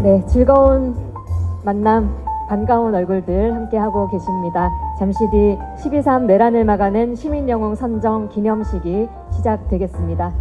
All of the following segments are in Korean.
네, 즐거운 만남, 반가운 얼굴들 함께하고 계십니다. 잠시 뒤 12.3 내란을 막아낸 시민영웅 선정 기념식이 시작되겠습니다.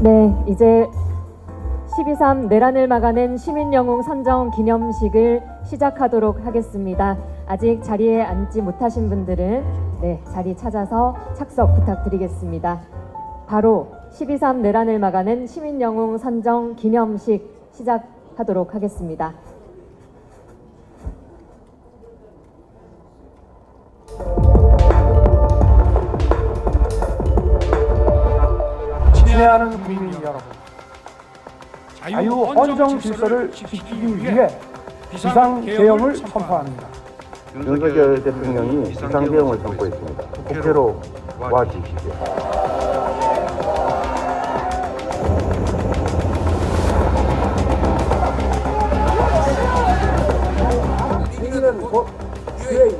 네, 이제 12.3 내란을 막아낸 시민영웅 선정 기념식을 시작하도록 하겠습니다. 아직 자리에 앉지 못하신 분들은 자리 찾아서 착석 부탁드리겠습니다. 바로 12.3 내란을 막아낸 시민영웅 선정 기념식 시작하도록 하겠습니다. 친애하는 국민 여러분, 자유 헌정 질서를 지키기 위해 비상계엄을 선포합니다. 윤석열 대통령이 비상계엄을 선포했습니다. 국회로 와주십시오. 우리는 곧 유해인.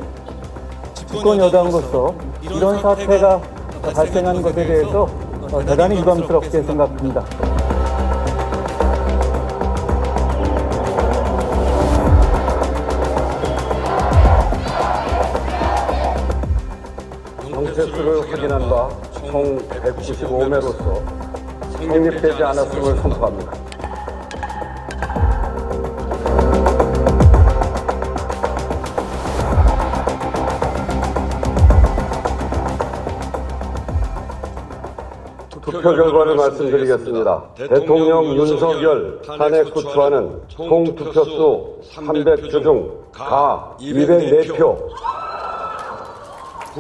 집권 여당으로서 이런 사태가 발생한 것에 대해서 대단히 유감스럽게 생각합니다. 정체수를 확인한 바 총 195매로서 성립되지 않았음을 선포합니다. 투표 결과를 말씀드리겠습니다. 대통령 윤석열 탄핵 구추안은 총 투표수 300표 중 가 204표,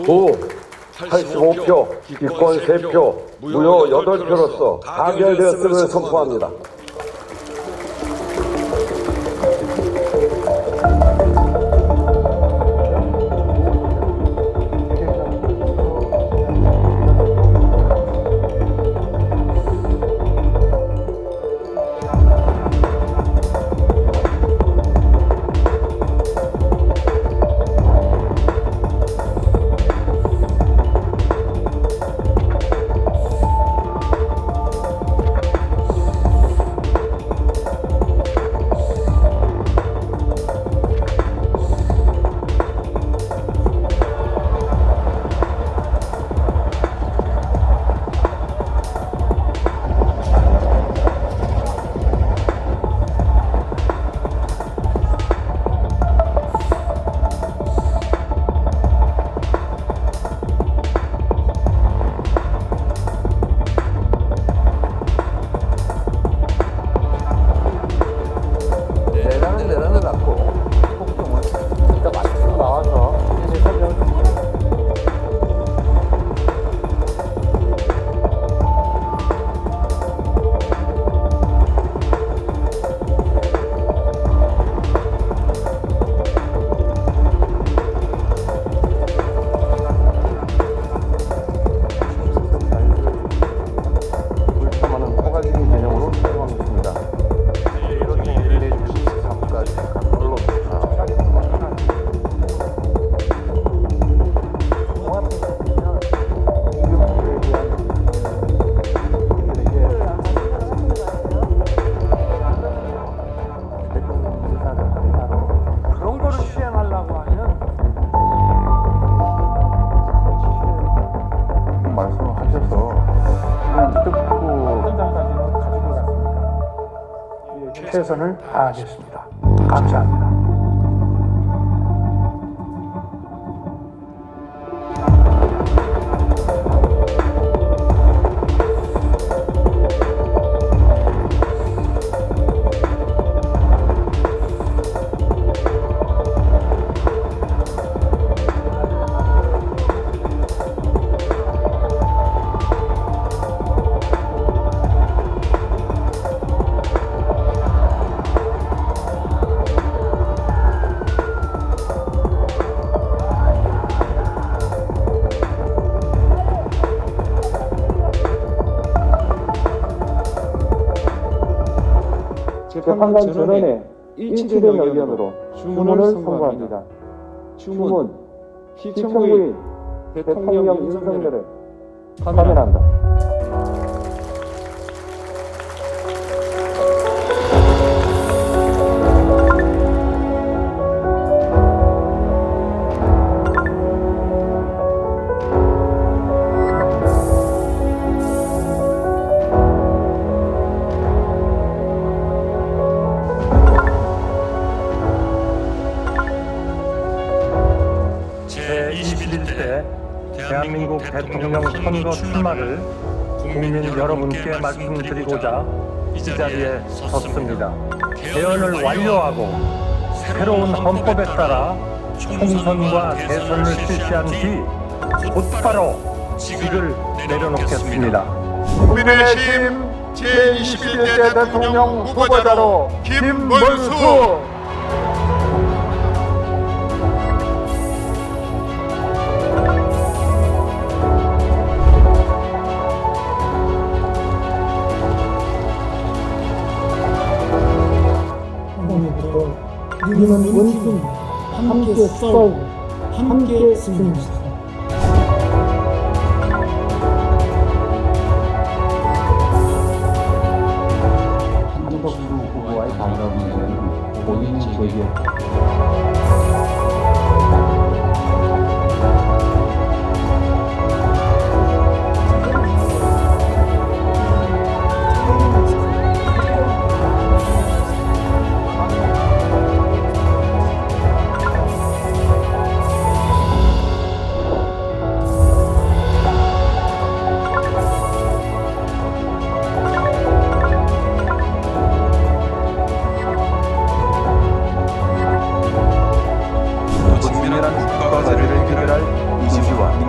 부 85표, 기권 3표, 무효 8표로서 가결되었음을 선포합니다. 최선을 다하겠습니다. 감사합니다. 재판관 전원의 일치된 의견으로 주문을 선고합니다. 주문, 시청구인 대통령 윤석열을 파면한다. 제21대 대한민국 대통령 선거 출마를 국민 여러분께 말씀드리고자 이 자리에 섰습니다. 개헌을 완료하고 새로운 헌법에 따라 총선과 대선을 실시한 뒤 곧바로 직을 내려놓겠습니다. 국민의힘 제21대 대통령 후보자로 김문수 우리는 원팀 함께 싸우고 함께 승리합시다. 한덕수 후보와의 반가 문제는 본인이 제기했다.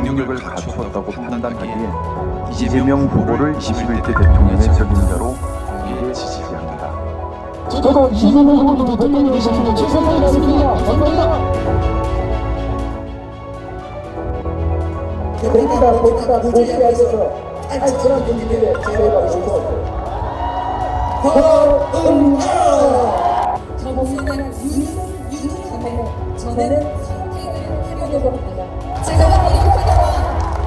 능력을 갖추었다고 판단하기에 이재명 후보를 21대 대통령의 적임자로 공개 지지합니다. 저도 이재명 후보도 대통령이 되시는 최선을 다하겠습니다. 감사합니다. 대표가 고지하셔서 안전한 경기를 제대로 주셨습니다. 허은하 정수는 유능하며 저는 선택을 하려고 합니다. 제가 노력하다가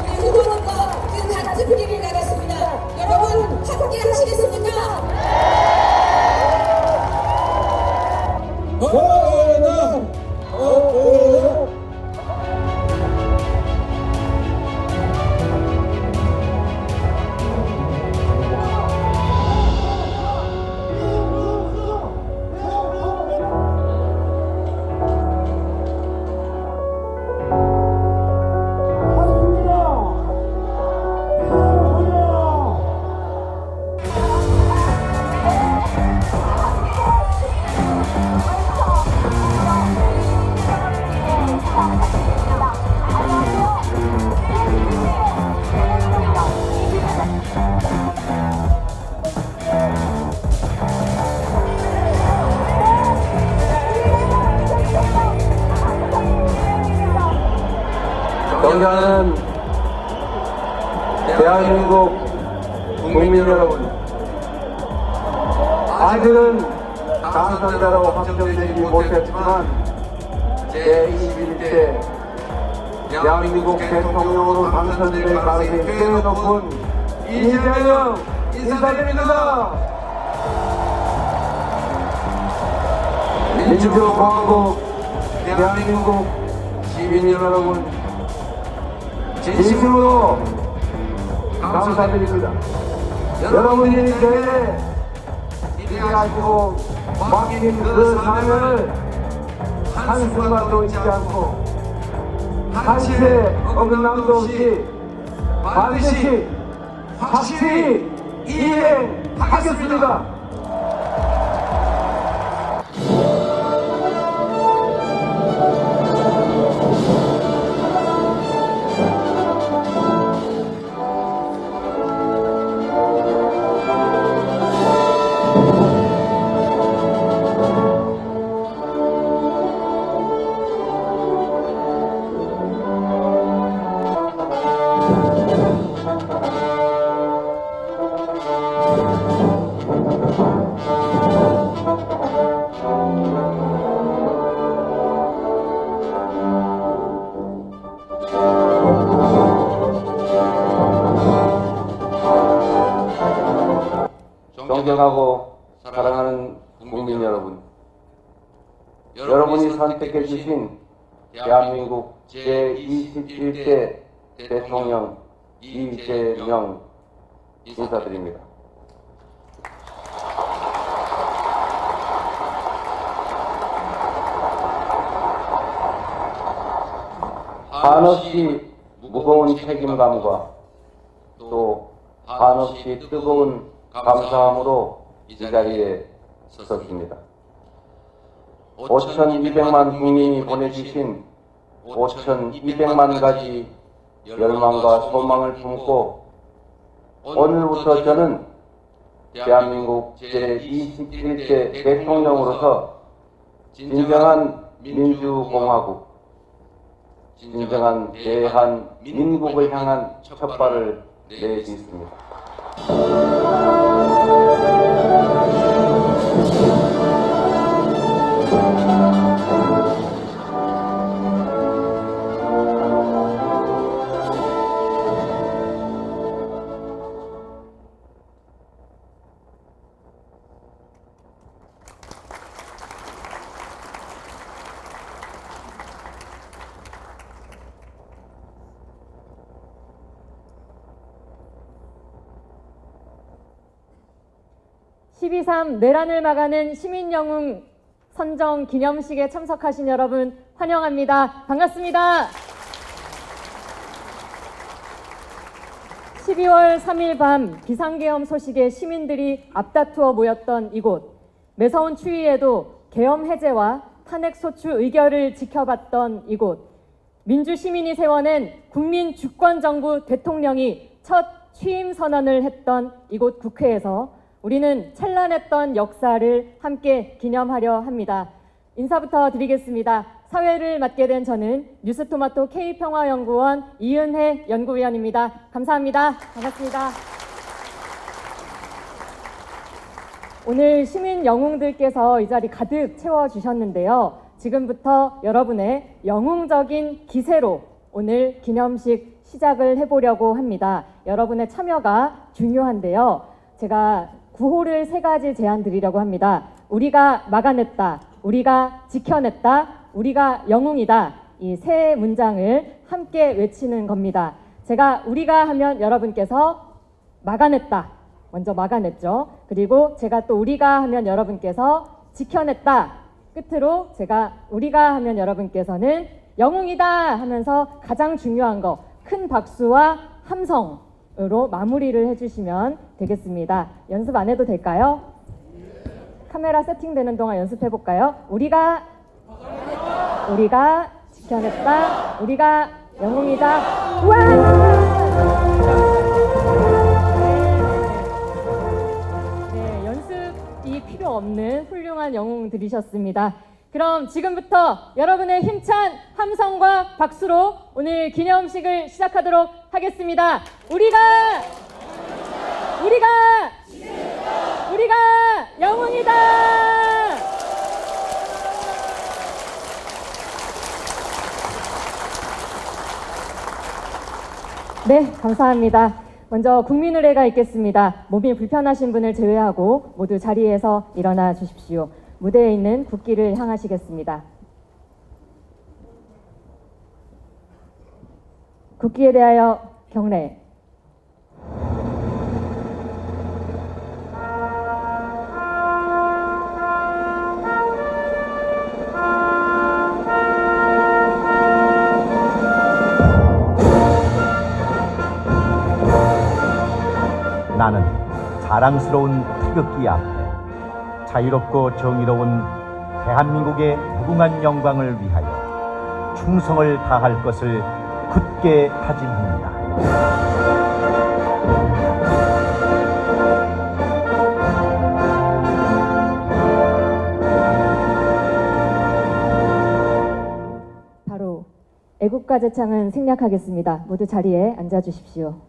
우리 후보님과 그 같은 길을 나갔습니다. 여러분 함께 하시겠습니까? 허은하 허은하 존경하는 대한민국 국민 여러분, 아직은 당선자로 확정되지 못했지만 제21대 대한민국 대통령으로 당선될 가능성이 매우 높은 이재명 인사드립니다. 민주공화국 대한민국 시민 여러분, 진심으로 감사드립니다. 여러분이 저의 기대하시고 맡긴 그 사명을 한순간도 잊지 않고 한치의 어긋남도 없이 반드시 확실히 이행하겠습니다. 존경하고 사랑하는 국민 여러분, 여러분이 선택해 주신 대한민국 제21대 대통령 이재명 인사드립니다. 한없이 무거운 책임감과 또 한없이 뜨거운 감사함으로 이 자리에 섰습니다. 5,200만 국민이 보내주신 5,200만 가지 열망과 소망을 품고 오늘부터 저는 대한민국 제21대 대통령으로서 진정한 민주공화국, 진정한 대한민국을 향한 첫발을 내딛습니다. (12.3) 내란을 막아낸 시민영웅 선정 기념식에 참석하신 여러분 환영합니다. 반갑습니다. 12월 3일 밤 비상계엄 소식에 시민들이 앞다투어 모였던 이곳, 매서운 추위에도 계엄 해제와 탄핵 소추 의결을 지켜봤던 이곳, 민주시민이 세워낸 국민주권정부 대통령이 첫 취임 선언을 했던 이곳 국회에서 우리는 찬란했던 역사를 함께 기념하려 합니다. 인사부터 드리겠습니다. 사회를 맡게 된 저는 뉴스토마토 K평화연구원 이은혜 연구위원입니다. 감사합니다. 반갑습니다. 오늘 시민 영웅들께서 이 자리 가득 채워주셨는데요. 지금부터 여러분의 영웅적인 기세로 오늘 기념식 시작을 해보려고 합니다. 여러분의 참여가 중요한데요. 제가 구호를 3가지 제안 드리려고 합니다. 우리가 막아냈다, 우리가 지켜냈다, 우리가 영웅이다. 이 3문장을 함께 외치는 겁니다. 제가 우리가 하면 여러분께서 막아냈다, 먼저 막아냈죠. 그리고 제가 또 우리가 하면 여러분께서 지켜냈다, 끝으로 제가 우리가 하면 여러분께서는 영웅이다 하면서 가장 중요한 거 큰 박수와 함성으로 마무리를 해주시면 되겠습니다. 연습 안 해도 될까요? 카메라 세팅되는 동안 연습해 볼까요? 우리가 지켜냈다, 우리가 영웅이다. 우와! 네, 연습이 필요 없는 훌륭한 영웅들이셨습니다. 그럼 지금부터 여러분의 힘찬 함성과 박수로 오늘 기념식을 시작하도록 하겠습니다. 우리가 영웅이다! 네, 감사합니다. 먼저 국민의례가 있겠습니다. 몸이 불편하신 분을 제외하고 모두 자리에서 일어나 주십시오. 무대에 있는 국기를 향하시겠습니다. 국기에 대하여 경례. 자랑스러운 태극기 앞에 자유롭고 정의로운 대한민국의 무궁한 영광을 위하여 충성을 다할 것을 굳게 다짐합니다. 바로 애국가 제창은 생략하겠습니다. 모두 자리에 앉아주십시오.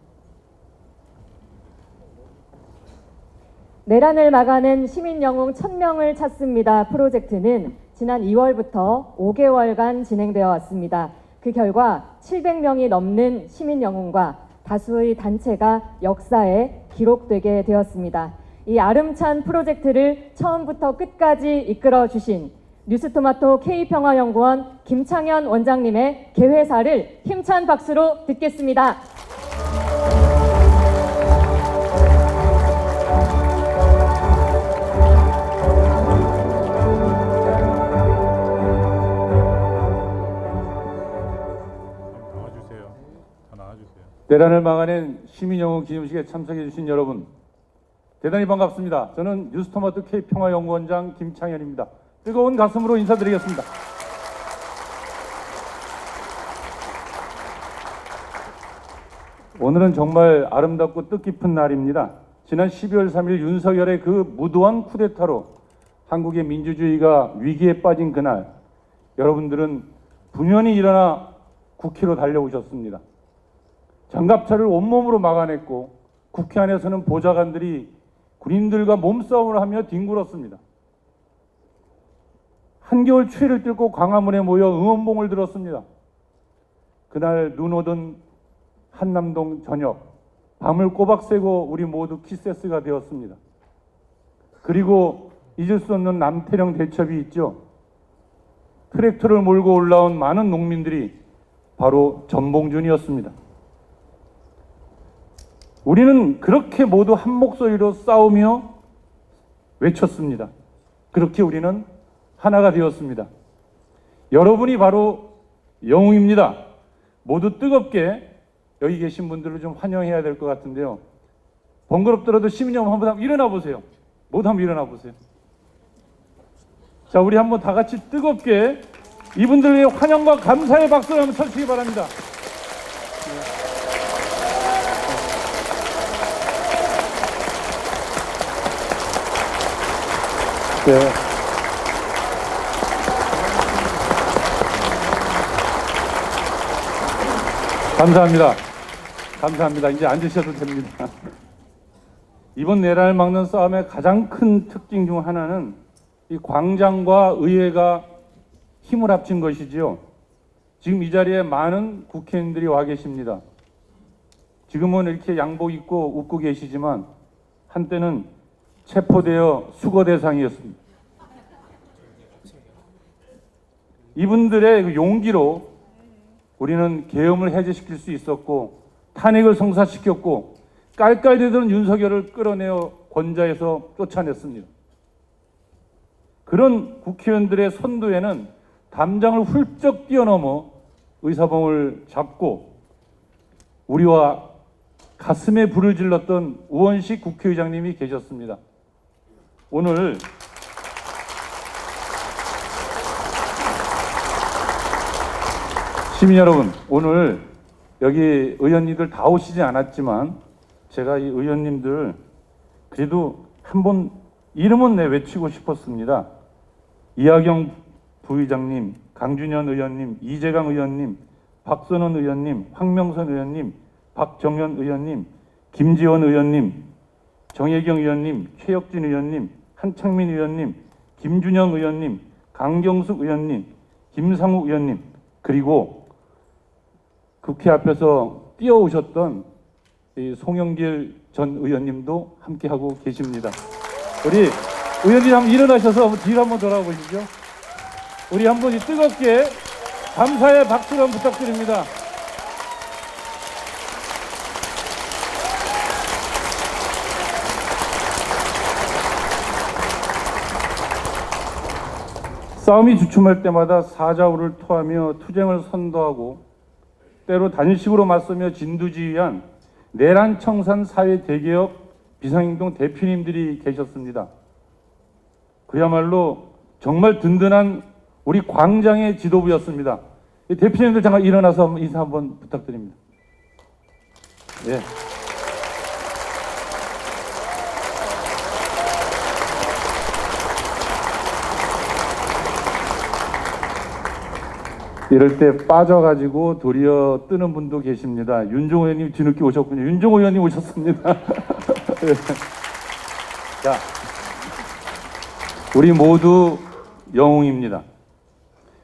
내란을 막아낸 시민영웅 1000명을 찾습니다. 프로젝트는 지난 2월부터 5개월간 진행되어 왔습니다. 그 결과 700명이 넘는 시민영웅과 다수의 단체가 역사에 기록되게 되었습니다. 이 아름찬 프로젝트를 처음부터 끝까지 이끌어 주신 뉴스토마토 K평화연구원 김창현 원장님의 개회사를 힘찬 박수로 듣겠습니다. 내란을 막아낸 시민영웅 기념식에 참석해 주신 여러분 대단히 반갑습니다. 저는 뉴스토마토 K평화연구원장 김창현입니다. 뜨거운 가슴으로 인사드리겠습니다. 오늘은 정말 아름답고 뜻깊은 날입니다. 지난 12월 3일 윤석열의 그 무도한 쿠데타로 한국의 민주주의가 위기에 빠진 그날 여러분들은 분연히 일어나 국회로 달려오셨습니다. 장갑차를 온몸으로 막아냈고 국회 안에서는 보좌관들이 군인들과 몸싸움을 하며 뒹굴었습니다. 한겨울 추위를 뚫고 광화문에 모여 응원봉을 들었습니다. 그날 눈 오던 한남동 저녁, 밤을 꼬박 새고 우리 모두 키세스가 되었습니다. 그리고 잊을 수 없는 남태령 대첩이 있죠. 트랙터를 몰고 올라온 많은 농민들이 바로 전봉준이었습니다. 우리는 그렇게 모두 한 목소리로 싸우며 외쳤습니다. 그렇게 우리는 하나가 되었습니다. 여러분이 바로 영웅입니다. 모두 뜨겁게 여기 계신 분들을 좀 환영해야 될 것 같은데요. 번거롭더라도 시민여러분 한번 일어나 보세요. 모두 한번 일어나 보세요. 자, 우리 한번 다 같이 뜨겁게 이분들의 환영과 감사의 박수를 한번 쳐주시기 바랍니다. 네. 감사합니다. 감사합니다. 이제 앉으셔도 됩니다. 이번 내란을 막는 싸움의 가장 큰 특징 중 하나는 이 광장과 의회가 힘을 합친 것이지요. 지금 이 자리에 많은 국회의원들이 와 계십니다. 지금은 이렇게 양복 입고 웃고 계시지만 한때는 체포되어 수거 대상이었습니다. 이분들의 용기로 우리는 계엄을 해제시킬 수 있었고 탄핵을 성사시켰고 깔깔대던 윤석열을 끌어내어 권좌에서 쫓아냈습니다. 그런 국회의원들의 선두에는 담장을 훌쩍 뛰어넘어 의사봉을 잡고 우리와 가슴에 불을 질렀던 우원식 국회의장님이 계셨습니다. 오늘 시민 여러분, 오늘 여기 의원님들 다 오시지 않았지만 제가 이 의원님들 그래도 한번 이름은 내외치고 싶었습니다. 이하경 부의장님, 강준현 의원님, 이재강 의원님, 박선원 의원님, 황명선 의원님, 박정현 의원님, 김지원 의원님, 정혜경 의원님, 최혁진 의원님, 한창민 의원님, 김준영 의원님, 강경숙 의원님, 김상욱 의원님, 그리고 국회 앞에서 뛰어오셨던 이 송영길 전 의원님도 함께하고 계십니다. 우리 의원님 한번 일어나셔서 한번 뒤로 한번 돌아보시죠. 우리 한번 뜨겁게 감사의 박수를 한번 부탁드립니다. 싸움이 주춤할 때마다 사자우를 토하며 투쟁을 선도하고 때로 단식으로 맞서며 진두지휘한 내란 청산 사회 대개혁 비상행동 대표님들이 계셨습니다. 그야말로 정말 든든한 우리 광장의 지도부였습니다. 대표님들 잠깐 일어나서 인사 한번 부탁드립니다. 예. 이럴 때 빠져가지고 도리어 뜨는 분도 계십니다. 윤종호 의원님 뒤늦게 오셨군요. 윤종호 의원님 오셨습니다. 예. 자, 우리 모두 영웅입니다.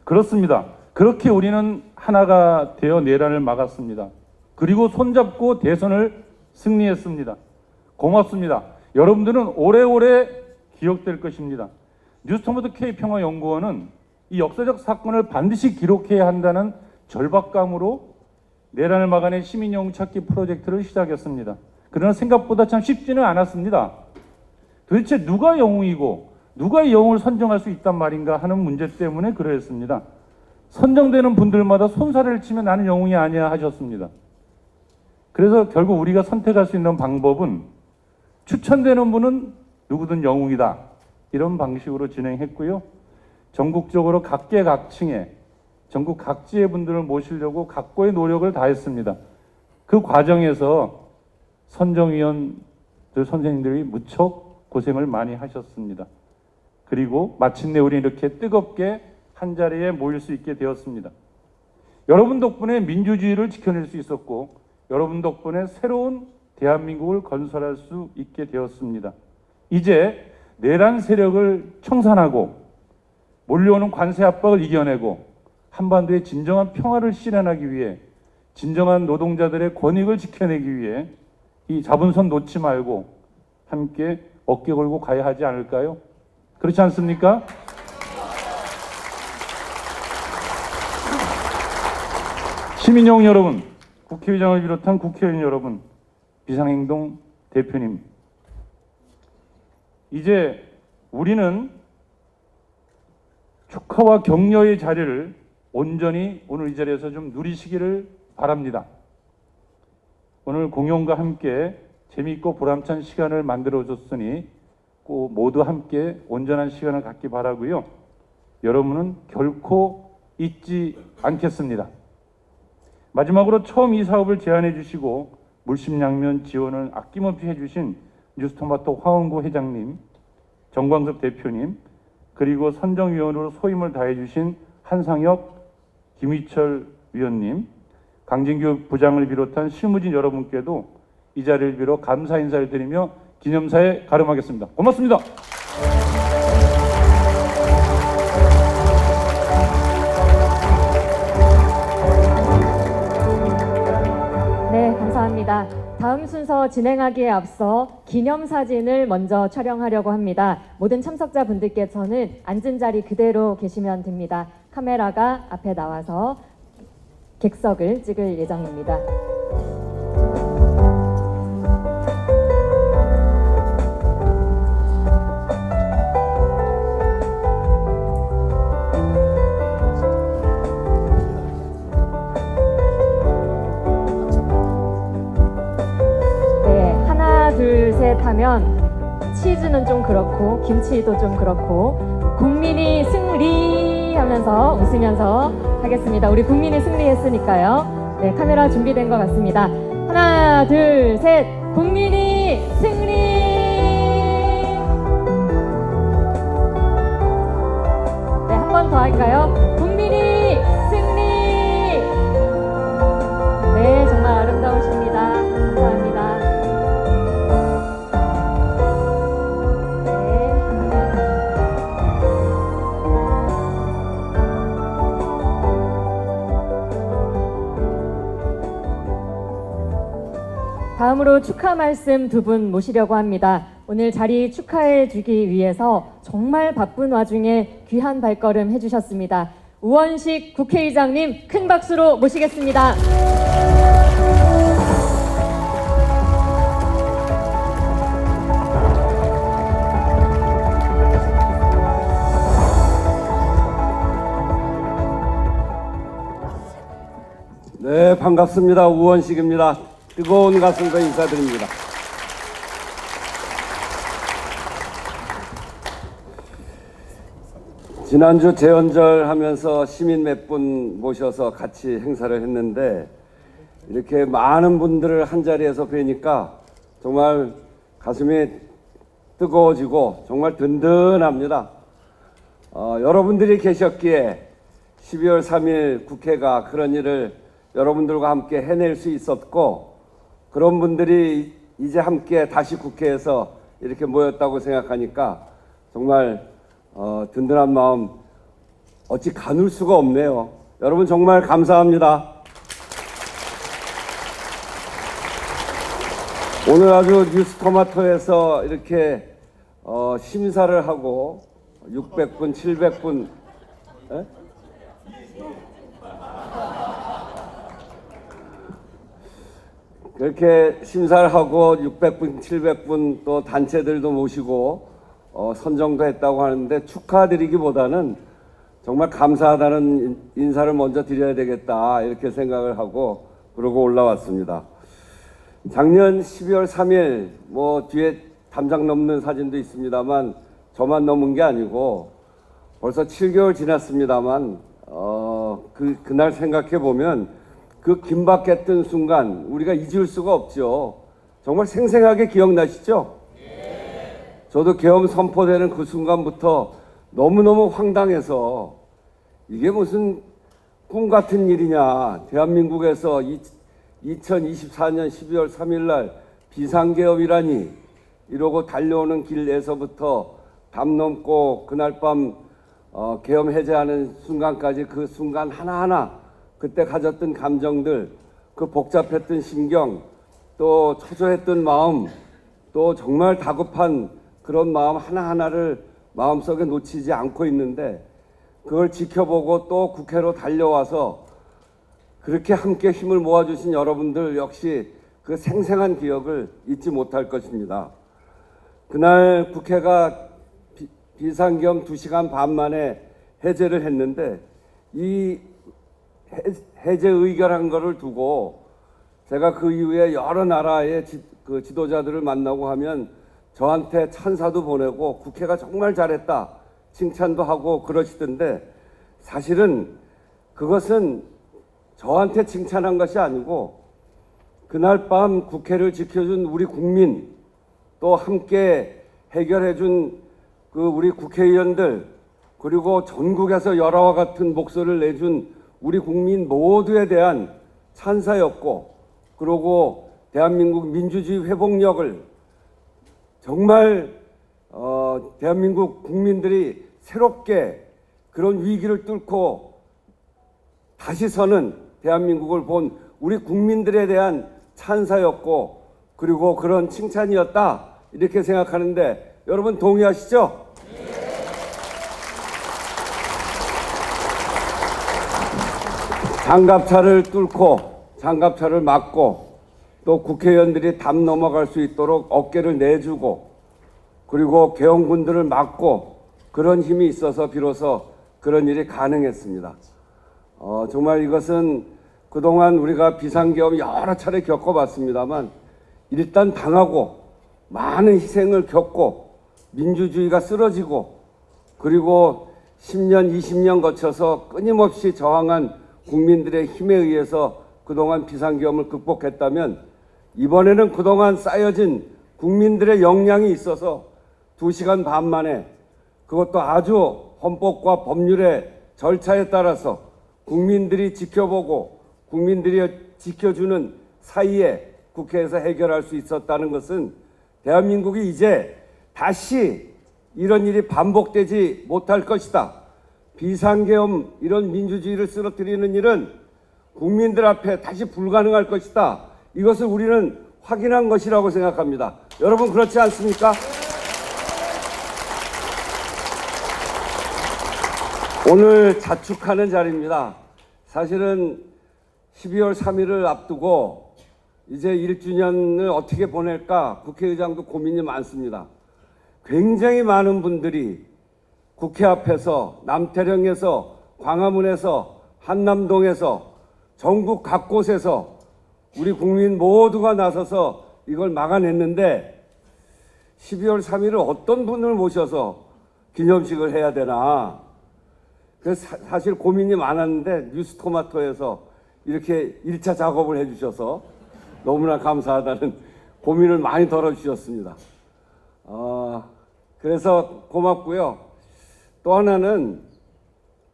그렇습니다. 그렇게 우리는 하나가 되어 내란을 막았습니다. 그리고 손잡고 대선을 승리했습니다. 고맙습니다. 여러분들은 오래오래 기억될 것입니다. 뉴스토마토 K평화연구원은 이 역사적 사건을 반드시 기록해야 한다는 절박감으로 내란을 막아낸 시민영웅 찾기 프로젝트를 시작했습니다. 그러나 생각보다 참 쉽지는 않았습니다. 도대체 누가 영웅이고 누가 이 영웅을 선정할 수 있단 말인가 하는 문제 때문에 그러했습니다. 선정되는 분들마다 손사래를 치면 나는 영웅이 아니야 하셨습니다. 그래서 결국 우리가 선택할 수 있는 방법은 추천되는 분은 누구든 영웅이다, 이런 방식으로 진행했고요. 전국적으로 각계각층의 전국 각지의 분들을 모시려고 각고의 노력을 다했습니다. 그 과정에서 선정위원들 선생님들이 무척 고생을 많이 하셨습니다. 그리고 마침내 우리 이렇게 뜨겁게 한자리에 모일 수 있게 되었습니다. 여러분 덕분에 민주주의를 지켜낼 수 있었고 여러분 덕분에 새로운 대한민국을 건설할 수 있게 되었습니다. 이제 내란 세력을 청산하고 몰려오는 관세 압박을 이겨내고 한반도의 진정한 평화를 실현하기 위해 진정한 노동자들의 권익을 지켜내기 위해 이 잡은 손 놓지 말고 함께 어깨 걸고 가야 하지 않을까요? 그렇지 않습니까? 시민영웅 여러분, 국회의장을 비롯한 국회의원 여러분, 비상행동 대표님, 이제 우리는 축하와 격려의 자리를 온전히 오늘 이 자리에서 좀 누리시기를 바랍니다. 오늘 공연과 함께 재미있고 보람찬 시간을 만들어줬으니 꼭 모두 함께 온전한 시간을 갖기 바라고요. 여러분은 결코 잊지 않겠습니다. 마지막으로 처음 이 사업을 제안해 주시고 물심양면 지원을 아낌없이 해주신 뉴스토마토 화원구 회장님, 정광섭 대표님, 그리고 선정위원으로 소임을 다해 주신 한상혁, 김희철 위원님, 강진규 부장을 비롯한 실무진 여러분께도 이 자리를 빌어 감사 인사를 드리며 기념사에 가름하겠습니다. 고맙습니다. 네, 감사합니다. 다음 순서 진행하기에 앞서 기념사진을 먼저 촬영하려고 합니다. 모든 참석자분들께서는 앉은 자리 그대로 계시면 됩니다. 카메라가 앞에 나와서 객석을 찍을 예정입니다. 둘, 셋 하면 치즈는 좀 그렇고 김치도 좀 그렇고 국민이 승리 하면서 웃으면서 하겠습니다. 우리 국민이 승리했으니까요. 네, 카메라 준비된 것 같습니다. 하나, 둘, 셋. 국민이 승리! 네, 한 번 더 할까요? 국민이 승리! 네, 정말 아름다우십니다. 감사합니다. 다음으로 축하 말씀 두 분 모시려고 합니다. 오늘 자리 축하해 주기 위해서 정말 바쁜 와중에 귀한 발걸음 해주셨습니다. 우원식 국회의장님 큰 박수로 모시겠습니다. 네, 반갑습니다. 우원식입니다. 뜨거운 가슴과 인사드립니다. 지난주 재연절 하면서 시민 몇 분 모셔서 같이 행사를 했는데 이렇게 많은 분들을 한 자리에서 뵈니까 정말 가슴이 뜨거워지고 정말 든든합니다. 여러분들이 계셨기에 12월 3일 국회가 그런 일을 여러분들과 함께 해낼 수 있었고, 그런 분들이 이제 함께 다시 국회에서 이렇게 모였다고 생각하니까 정말 든든한 마음 어찌 가눌 수가 없네요. 여러분 정말 감사합니다. 오늘 아주 뉴스토마토에서 이렇게 심사를 하고 600분, 700분 그렇게 심사를 하고 600분, 700분 또 단체들도 모시고 선정도 했다고 하는데, 축하드리기보다는 정말 감사하다는 인사를 먼저 드려야 되겠다 이렇게 생각을 하고 그러고 올라왔습니다. 작년 12월 3일 뭐 뒤에 담장 넘는 사진도 있습니다만 저만 넘은 게 아니고 벌써 7개월 지났습니다만 그날 생각해 보면 그 긴박했던 순간 우리가 잊을 수가 없죠. 정말 생생하게 기억나시죠? 저도 계엄 선포되는 그 순간부터 너무너무 황당해서 이게 무슨 꿈 같은 일이냐. 대한민국에서 2024년 12월 3일 날 비상계엄이라니 이러고 달려오는 길에서부터 담 넘고 그날 밤 계엄 해제하는 순간까지 그 순간 하나하나 그때 가졌던 감정들, 그 복잡했던 심경, 또 초조했던 마음, 또 정말 다급한 그런 마음 하나하나를 마음속에 놓치지 않고 있는데, 그걸 지켜보고 또 국회로 달려와서 그렇게 함께 힘을 모아주신 여러분들 역시 그 생생한 기억을 잊지 못할 것입니다. 그날 국회가 비상계엄 2시간 반 만에 해제를 했는데, 이 해제 의결한 거를 두고 제가 그 이후에 여러 나라의 지도자들을 만나고 하면 저한테 찬사도 보내고 국회가 정말 잘했다 칭찬도 하고 그러시던데, 사실은 그것은 저한테 칭찬한 것이 아니고 그날 밤 국회를 지켜준 우리 국민, 또 함께 해결해준 그 우리 국회의원들, 그리고 전국에서 열화와 같은 목소리를 내준 우리 국민 모두에 대한 찬사였고, 그리고 대한민국 민주주의 회복력을 정말 대한민국 국민들이 새롭게 그런 위기를 뚫고 다시 서는 대한민국을 본 우리 국민들에 대한 찬사였고, 그리고 그런 칭찬이었다 이렇게 생각하는데, 여러분 동의하시죠? 장갑차를 뚫고 장갑차를 막고 또 국회의원들이 담 넘어갈 수 있도록 어깨를 내주고, 그리고 계엄군들을 막고, 그런 힘이 있어서 비로소 그런 일이 가능했습니다. 정말 이것은 그동안 우리가 비상계엄 여러 차례 겪어봤습니다만, 일단 당하고 많은 희생을 겪고 민주주의가 쓰러지고, 그리고 10년, 20년 거쳐서 끊임없이 저항한 국민들의 힘에 의해서 그동안 비상계엄을 극복했다면, 이번에는 그동안 쌓여진 국민들의 역량이 있어서 2시간 반 만에, 그것도 아주 헌법과 법률의 절차에 따라서 국민들이 지켜보고 국민들이 지켜주는 사이에 국회에서 해결할 수 있었다는 것은 대한민국이 이제 다시 이런 일이 반복되지 못할 것이다. 비상계엄, 이런 민주주의를 쓰러뜨리는 일은 국민들 앞에 다시 불가능할 것이다. 이것을 우리는 확인한 것이라고 생각합니다. 여러분 그렇지 않습니까? 오늘 자축하는 자리입니다. 사실은 12월 3일을 앞두고 이제 1주년을 어떻게 보낼까 국회의장도 고민이 많습니다. 굉장히 많은 분들이 국회 앞에서, 남태령에서, 광화문에서, 한남동에서, 전국 각곳에서 우리 국민 모두가 나서서 이걸 막아냈는데, 12월 3일을 어떤 분을 모셔서 기념식을 해야 되나, 그래서 사실 고민이 많았는데 뉴스토마토에서 이렇게 1차 작업을 해주셔서 너무나 감사하다는 고민을 많이 덜어주셨습니다. 그래서 고맙고요. 또 하나는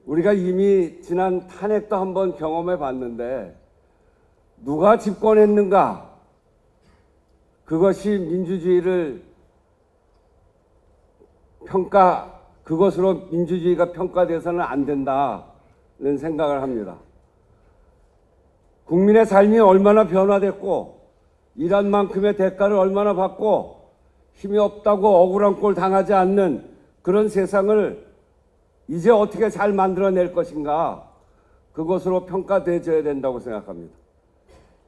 우리가 이미 지난 탄핵도 한번 경험해 봤는데 누가 집권했는가? 그것이 민주주의를 그것으로 민주주의가 평가돼서는 안 된다는 생각을 합니다. 국민의 삶이 얼마나 변화됐고 일한 만큼의 대가를 얼마나 받고 힘이 없다고 억울한 꼴 당하지 않는 그런 세상을 이제 어떻게 잘 만들어낼 것인가, 그것으로 평가되어야 된다고 생각합니다.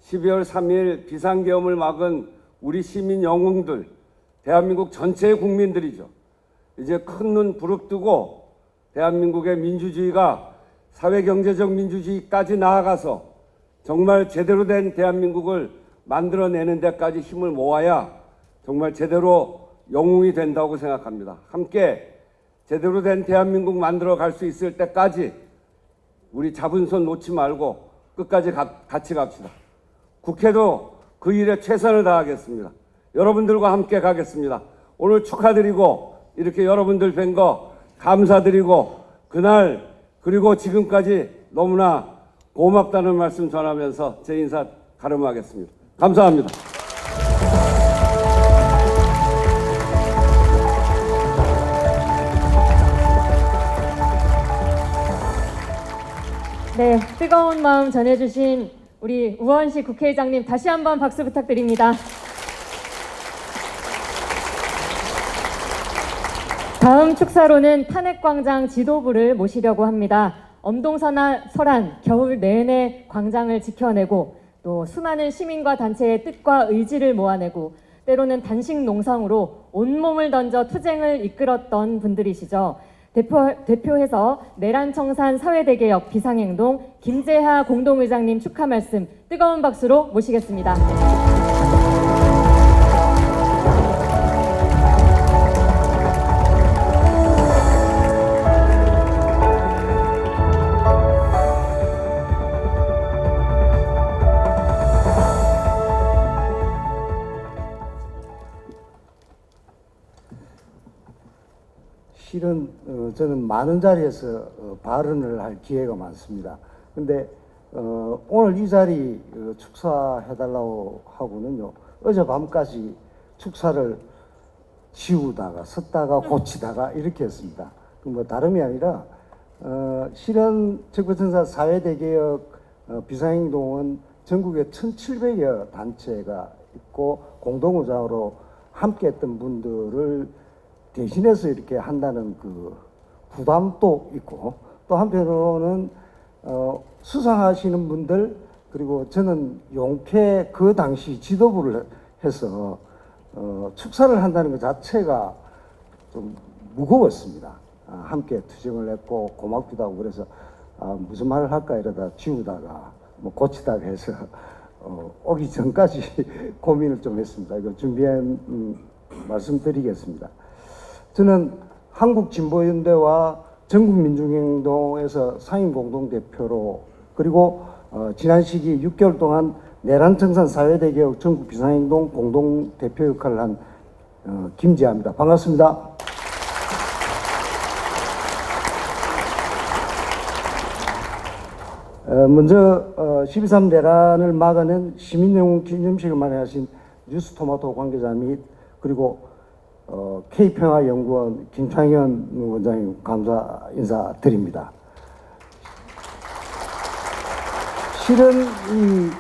12월 3일 비상계엄을 막은 우리 시민 영웅들, 대한민국 전체의 국민들이죠. 이제 큰 눈 부릅뜨고 대한민국의 민주주의가 사회경제적 민주주의까지 나아가서 정말 제대로 된 대한민국을 만들어내는 데까지 힘을 모아야 정말 제대로 영웅이 된다고 생각합니다. 함께 제대로 된 대한민국 만들어 갈 수 있을 때까지 우리 잡은 손 놓지 말고 끝까지 같이 갑시다. 국회도 그 일에 최선을 다하겠습니다. 여러분들과 함께 가겠습니다. 오늘 축하드리고 이렇게 여러분들 뵌 거 감사드리고 그날 그리고 지금까지 너무나 고맙다는 말씀 전하면서 제 인사 가름하겠습니다. 감사합니다. 네, 뜨거운 마음 전해주신 우리 우원식 국회의장님 다시 한번 박수 부탁드립니다. 다음 축사로는 탄핵광장 지도부를 모시려고 합니다. 엄동설한 겨울 내내 광장을 지켜내고 또 수많은 시민과 단체의 뜻과 의지를 모아내고 때로는 단식 농성으로 온몸을 던져 투쟁을 이끌었던 분들이시죠. 대표해서 내란청산 사회대개혁 비상행동 김재하 공동의장님 축하 말씀 뜨거운 박수로 모시겠습니다. 실은 저는 많은 자리에서 발언을 할 기회가 많습니다. 근데 오늘 이 자리 축사해달라고 하고는요, 어젯밤까지 축사를 지우다가 섰다가 고치다가 이렇게 했습니다. 뭐 다름이 아니라 실은 적폐청산 사회대개혁 비상행동은 전국에 1700여 단체가 있고 공동의장으로 함께했던 분들을 대신해서 이렇게 한다는 그 부담도 있고, 또 한편으로는 수상하시는 분들, 그리고 저는 용패 그 당시 지도부를 해서 축사를 한다는 것 자체가 좀 무거웠습니다. 함께 투쟁을 했고 고맙기도 하고, 그래서 무슨 말을 할까 이러다 지우다가 뭐 고치다가 해서 오기 전까지 고민을 좀 했습니다. 이거 준비한 말씀드리겠습니다. 저는 한국진보연대와 전국민중행동에서 상임공동대표로, 그리고 지난 시기 6개월 동안 내란청산 사회대개혁 전국비상행동 공동대표 역할을 한 김재하입니다. 반갑습니다. 먼저 12.3 내란을 막아낸 시민영웅 기념식을 마련하신 뉴스토마토 관계자 및 그리고 K평화연구원 김창현 원장님 감사 인사드립니다. 실은 이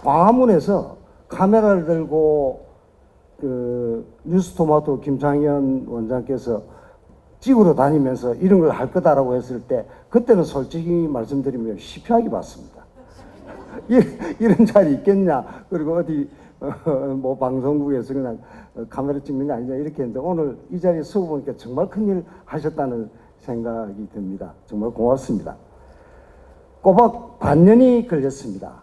광화문에서 카메라를 들고 그 뉴스토마토 김창현 원장께서 찍으러 다니면서 이런 걸 할 거다라고 했을 때 그때는 솔직히 말씀드리면 시피하게 봤습니다. 이런 자리 있겠냐, 그리고 어디 뭐 방송국에서 그냥 카메라 찍는 거 아니냐 이렇게 했는데 오늘 이 자리에 서 보니까 정말 큰일 하셨다는 생각이 듭니다. 정말 고맙습니다. 꼬박 반년이 걸렸습니다.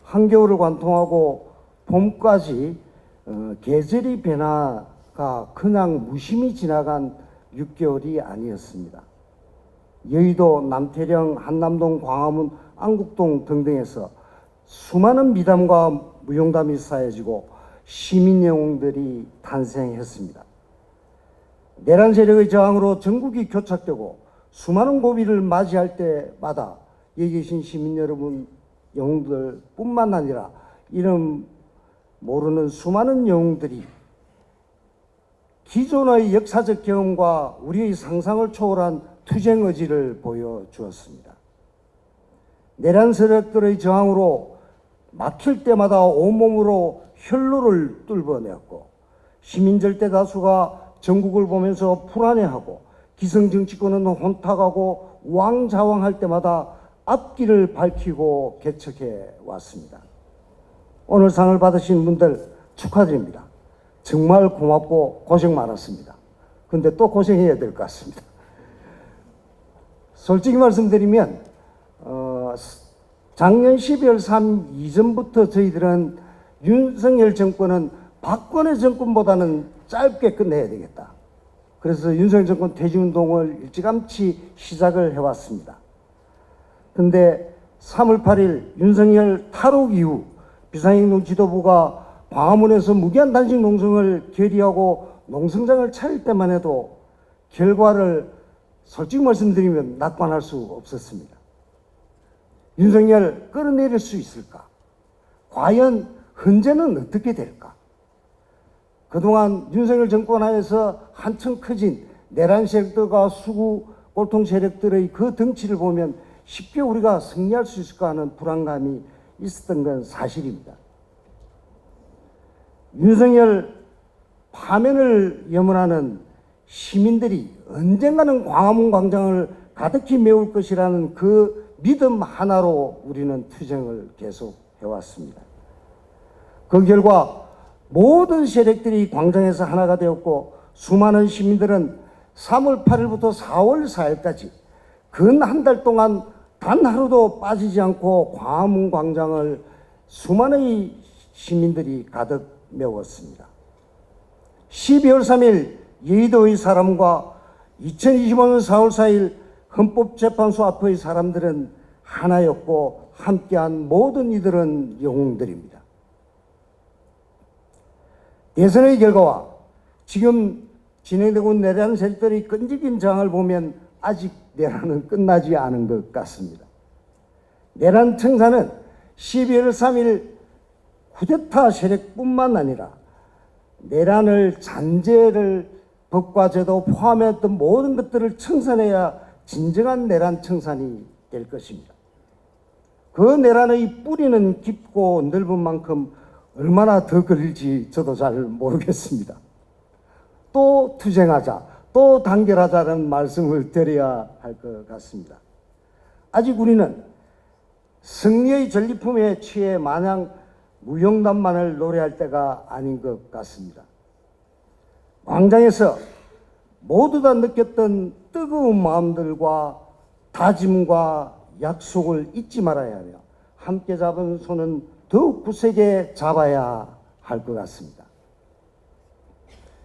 한겨울을 관통하고 봄까지 계절의 변화가 그냥 무심히 지나간 6개월이 아니었습니다. 여의도, 남태령, 한남동, 광화문, 안국동 등등에서 수많은 미담과 무용담이 쌓여지고 시민 영웅들이 탄생했습니다. 내란 세력의 저항으로 전국이 교착되고 수많은 고비를 맞이할 때마다 여기 계신 시민 여러분 영웅들뿐만 아니라 이름 모르는 수많은 영웅들이 기존의 역사적 경험과 우리의 상상을 초월한 투쟁 의지를 보여주었습니다. 내란 세력들의 저항으로 막힐 때마다 온몸으로 혈로를 뚫어내었고 시민 절대 다수가 전국을 보면서 불안해하고 기성 정치권은 혼탁하고 우왕좌왕할 때마다 앞길을 밝히고 개척해 왔습니다. 오늘 상을 받으신 분들 축하드립니다. 정말 고맙고 고생 많았습니다. 근데 또 고생해야 될 것 같습니다. 솔직히 말씀드리면 작년 12월 3일 이전부터 저희들은 윤석열 정권은 박근혜 정권보다는 짧게 끝내야 되겠다. 그래서 윤석열 정권 퇴진운동을 일찌감치 시작을 해왔습니다. 근데 3월 8일 윤석열 탈옥 이후 비상행동 지도부가 광화문에서 무기한 단식 농성을 결의하고 농성장을 차릴 때만 해도 결과를 솔직히 말씀드리면 낙관할 수 없었습니다. 윤석열 끌어내릴 수 있을까? 과연 헌재는 어떻게 될까? 그동안 윤석열 정권 하에서 한층 커진 내란 세력들과 수구 꼴통 세력들의 그 덩치를 보면 쉽게 우리가 승리할 수 있을까 하는 불안감이 있었던 건 사실입니다. 윤석열 파면을 염원하는 시민들이 언젠가는 광화문 광장을 가득히 메울 것이라는 그 믿음 하나로 우리는 투쟁을 계속해왔습니다. 그 결과 모든 세력들이 광장에서 하나가 되었고 수많은 시민들은 3월 8일부터 4월 4일까지 근 한 달 동안 단 하루도 빠지지 않고 광화문 광장을 수많은 시민들이 가득 메웠습니다. 12월 3일 여의도의 사람과 2025년 4월 4일 헌법재판소 앞의 사람들은 하나였고 함께한 모든 이들은 영웅들입니다. 대선의 결과와 지금 진행되고 있는 내란 세력들의 끈질긴 저항을 보면 아직 내란은 끝나지 않은 것 같습니다. 내란 청사는 12월 3일 쿠데타 세력뿐만 아니라 내란을 잔재를 법과 제도 포함했던 모든 것들을 청산해야 진정한 내란 청산이 될 것입니다. 그 내란의 뿌리는 깊고 넓은 만큼 얼마나 더 걸릴지 저도 잘 모르겠습니다. 또 투쟁하자, 또 단결하자는 말씀을 드려야 할 것 같습니다. 아직 우리는 승리의 전리품에 취해 마냥 무용담만을 노래할 때가 아닌 것 같습니다. 광장에서 모두 다 느꼈던 뜨거운 마음들과 다짐과 약속을 잊지 말아야 하며 함께 잡은 손은 더욱 굳세게 잡아야 할 것 같습니다.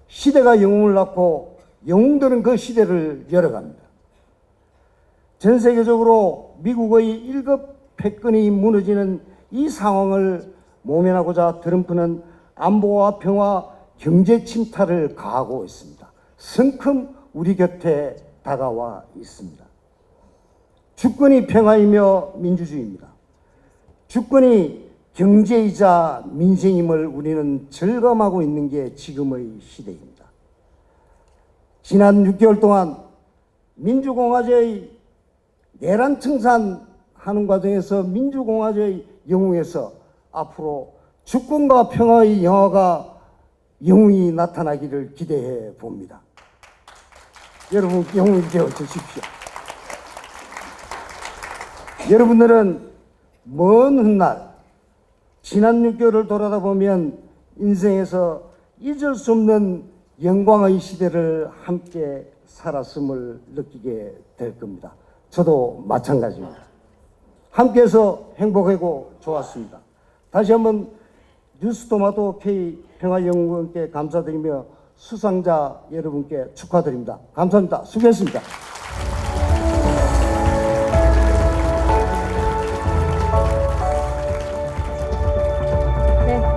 시대가 영웅을 낳고 영웅들은 그 시대를 열어갑니다. 전 세계적으로 미국의 1급 패권이 무너지는 이 상황을 모면하고자 트럼프는 안보와 평화, 경제 침탈을 가하고 있습니다. 성큼 우리 곁에 다가와 있습니다. 주권이 평화이며 민주주의입니다. 주권이 경제이자 민생임을 우리는 절감하고 있는 게 지금의 시대입니다. 지난 6개월 동안 민주공화제의 내란 청산하는 과정에서 민주공화제의 영웅에서 앞으로 주권과 평화의 영웅이 나타나기를 기대해 봅니다. 여러분 영웅이 되어 주십시오. 여러분들은 먼 훗날 지난 6개월을 돌아다 보면 인생에서 잊을 수 없는 영광의 시대를 함께 살았음을 느끼게 될 겁니다. 저도 마찬가지입니다. 함께해서 행복하고 좋았습니다. 다시 한번 뉴스토마토 K 평화영웅께 감사드리며 수상자 여러분께 축하드립니다. 감사합니다. 수고했습니다.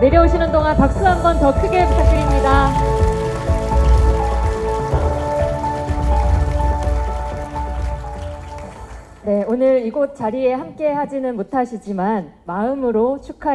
내려오시는 동안 박수 한 번 더 크게 부탁드립니다. 네, 오늘 이곳 자리에 함께 하지는 못하시지만 마음으로 축하